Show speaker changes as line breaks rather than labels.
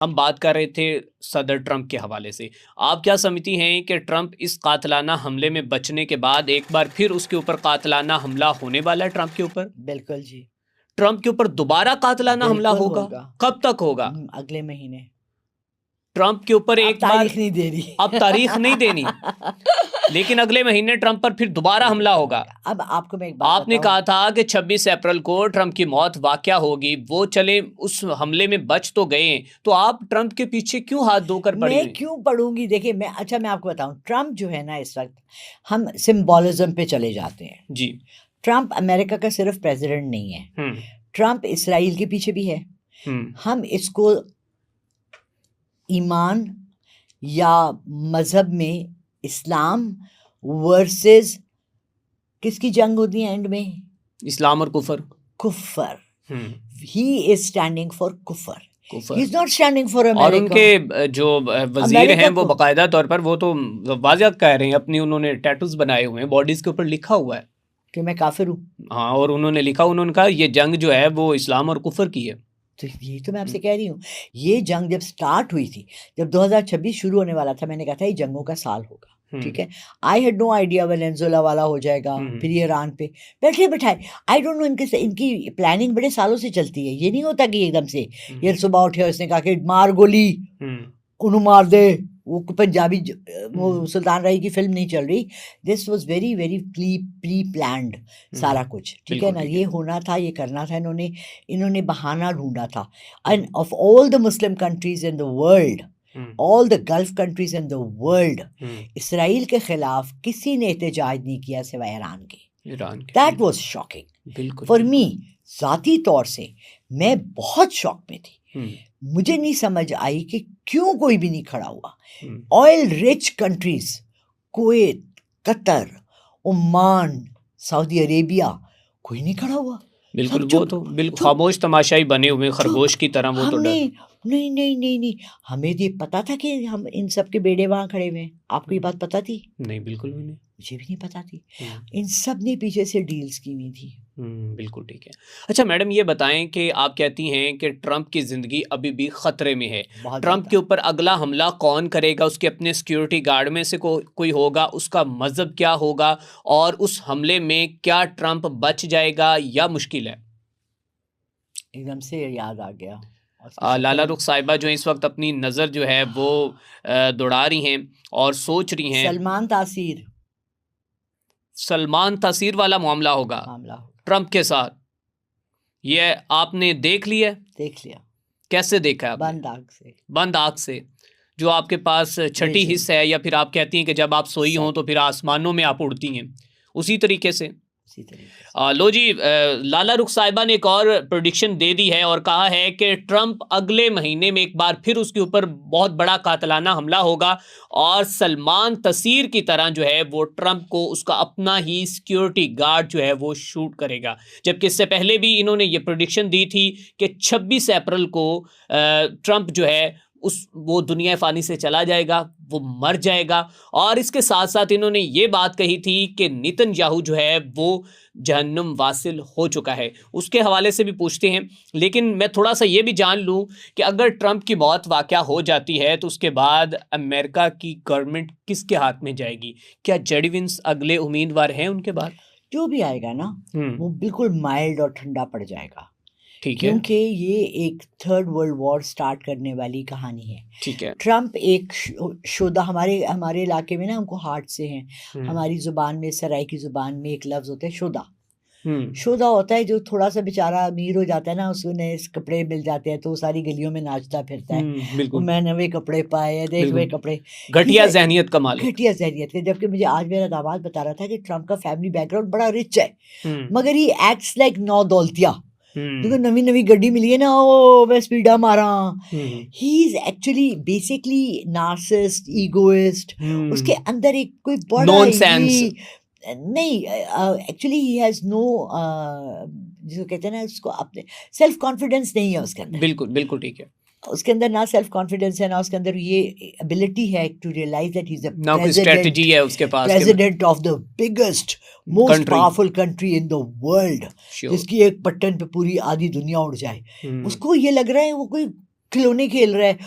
हम बात कर रहे थे सदर ट्रंप के हवाले से। आप क्या समझती हैं कि ट्रंप इस कातलाना हमले में बचने के बाद एक बार फिर उसके ऊपर कातलाना हमला होने वाला है ट्रंप के ऊपर?
बिल्कुल जी,
ट्रंप के ऊपर दोबारा कातलाना हमला
बिल्कुल
होगा?
होगा।
कब तक होगा?
अगले महीने।
ट्रंप के ऊपर
अब
एक बार,
तारीख नहीं दे रही।
अब तारीख नहीं देनी, लेकिन अगले महीने ट्रंप पर फिर दोबारा हमला होगा।
अब आपको मैं एक बात
आपने
बताऊं,
कहा था कि 26 अप्रैल को ट्रंप की मौत वाकया होगी, वो चले उस हमले में बच तो गए, तो आप ट्रंप के पीछे क्यों हाथ धोकर पड़ी
मैं
हुई?
क्यों पढ़ूंगी? देखिए मैं आपको बताऊं, ट्रंप जो है ना, इस वक्त हम सिंबोलिज्म पे चले जाते हैं।
जी।
ट्रंप अमेरिका का सिर्फ प्रेसिडेंट नहीं है, ट्रंप इसराइल के पीछे भी है। हम इसको ईमान या मजहब में इस्लाम वर्सेस किसकी जंग होती है एंड में?
इस्लाम और कुफर।
कुफर। He is standing for Kufar, he is not standing for
और
अमेरिका।
उनके जो वजीर
अमेरिका
हैं वो
को-
बाकायदा तौर पर वो तो वाज़ह कह रहे हैं, अपनी उन्होंने टैटूज बनाए हुए हैं, बॉडीज के ऊपर लिखा हुआ है।
कि मैं काफिर हूँ।
हाँ, और उन्होंने लिखा, उन्होंने कहा ये जंग जो है वो इस्लाम और कुफर की है।
तो ये तो मैं आपसे कह रही हूँ, ये जंग जब स्टार्ट हुई थी, जब 2026 शुरू होने वाला था, मैंने कहा था ये जंगों का साल होगा। ठीक है, I had no idea Venezuela वाला हो जाएगा, फिर ये ईरान पे बैठे बैठाए। आई डोंट नो, इनकी प्लानिंग बड़े सालों से चलती है। ये नहीं होता कि एकदम से ये सुबह उठे और इसने कहा कि मार गोली, उन्हें मार दे। वो पंजाबी वो सुल्तान राही की फिल्म नहीं चल रही। This was very very pre planned सारा कुछ। ठीक है ना, ये होना था, ये करना था। इन्होंने बहाना ढूंढा था। End of all the Muslim countries in the world, all the gulf countries in the world, Israel के खिलाफ किसी ने एहतजाज नहीं किया सिवाय ईरान के। That was shocking for me. ज़ाती तौर से मैं बहुत शॉक में थी। मुझे नहीं समझ आई कि क्यों कोई भी नहीं खड़ा हुआ। Oil rich countries, Kuwait, Qatar, Oman, Saudi Arabia, कोई नहीं खड़ा हुआ।
बिल्कुल, वो तो बिल्कुल खामोश तमाशाई बने हुए खरगोश की तरह। वो तो
नहीं, हमें ये पता था कि हम इन सब के बेड़े वहाँ खड़े हुए हैं। आपको ये बात पता थी?
नहीं, बिल्कुल भी नहीं,
मुझे भी नहीं पता थी। इन सब ने पीछे से डील्स की हुई थी।
बिल्कुल ठीक है। अच्छा मैडम, ये बताएं कि आप कहती हैं कि ट्रंप की ज़िंदगी अभी भी ख़तरे में है। ट्रंप के ऊपर अगला हमला कौन करेगा? उसके अपने सिक्योरिटी गार्ड में से कोई होगा? उसका मज़हब क्या होगा? और उस हमले में क्या ट्रंप बच जाएगा या मुश्किल है?
एकदम से याद आ गया,
लाला रुख साहिबा जो इस वक्त अपनी नज़र जो है वो दौड़ा रही हैं और सोच रही हैं। सलमान तासीर वाला मामला होगा ट्रंप के साथ। ये आपने देख लिया?
देख लिया।
कैसे देखा है? बंद आँख से। जो आपके पास छठी हिस्स है, या फिर आप कहती हैं कि जब आप सोई हों तो फिर आसमानों में आप उड़ती हैं, उसी तरीके से। लो जी, लाला रुख साहिबा ने एक और प्रेडिक्शन दे दी है और कहा है कि ट्रंप अगले महीने में एक बार फिर उसके ऊपर बहुत बड़ा कातलाना हमला होगा और सलमान तसीर की तरह जो है वो ट्रंप को उसका अपना ही सिक्योरिटी गार्ड जो है वो शूट करेगा। जबकि इससे पहले भी इन्होंने ये प्रेडिक्शन दी थी कि 26 अप्रैल को ट्रंप जो है वो दुनिया फ़ानी से चला जाएगा, वो मर जाएगा। और इसके साथ साथ इन्होंने ये बात कही थी कि नेतन्याहू जो है वो जहन्नुम वासिल हो चुका है। उसके हवाले से भी पूछते हैं, लेकिन मैं थोड़ा सा ये भी जान लूँ कि अगर ट्रंप की मौत वाक़या हो जाती है तो उसके बाद अमेरिका की गवर्नमेंट किसके हाथ में जाएगी? क्या जेडी वेंस अगले उम्मीदवार हैं उनके बाद?
जो भी आएगा ना वो बिल्कुल माइल्ड और ठंडा पड़ जाएगा।
ठीक है,
क्योंकि ये एक थर्ड वर्ल्ड वॉर स्टार्ट करने वाली कहानी है।
ठीक है।
ट्रंप एक शुदा, हमारे इलाके में ना, हमको हार्ट से हैं। हमारी ज़ुबान में, सराय की ज़ुबान में एक लफ्ज़ होता है शुदा। शुदा होता है जो थोड़ा सा बेचारा अमीर हो जाता है ना, उसको नए कपड़े मिल जाते हैं तो वो सारी गलियों में नाचता फिरता है। मैं नए कपड़े पाए हैं, देख वे कपड़े।
घटिया जहनियत का मालिक।
घटिया जहनियत के। जबकि मुझे आज मेरा दामाद बता रहा था कि ट्रंप का फैमिली बैकग्राउंड बड़ा रिच है, मगर ही एक्ट्स लाइक नौ दौलतिया। देखो नवी गड्डी मिली है ना, ओ मैं स्पीडा मारा। He is actually basically narcissist, egoist. उसके अंदर एक कोई बड़ा
नॉनसेंस
नहीं, एक्चुअली ही हैज नो, जिसको कहते हैं ना, उसको अपने सेल्फ कॉन्फिडेंस नहीं है उसके अंदर।
बिल्कुल बिल्कुल ठीक है।
उसके अंदर ना सेल्फ कॉन्फिडेंस है, ना उसके अंदर ये एबिलिटी है to realise that he is
ना कोई स्ट्रेटजी है उसके पास,
president of the biggest most powerful country in the world, जिसकी एक बटन पे पूरी आधी दुनिया उड़ जाए। उसको ये लग रहा है वो कोई खिलौने खेल रहा है,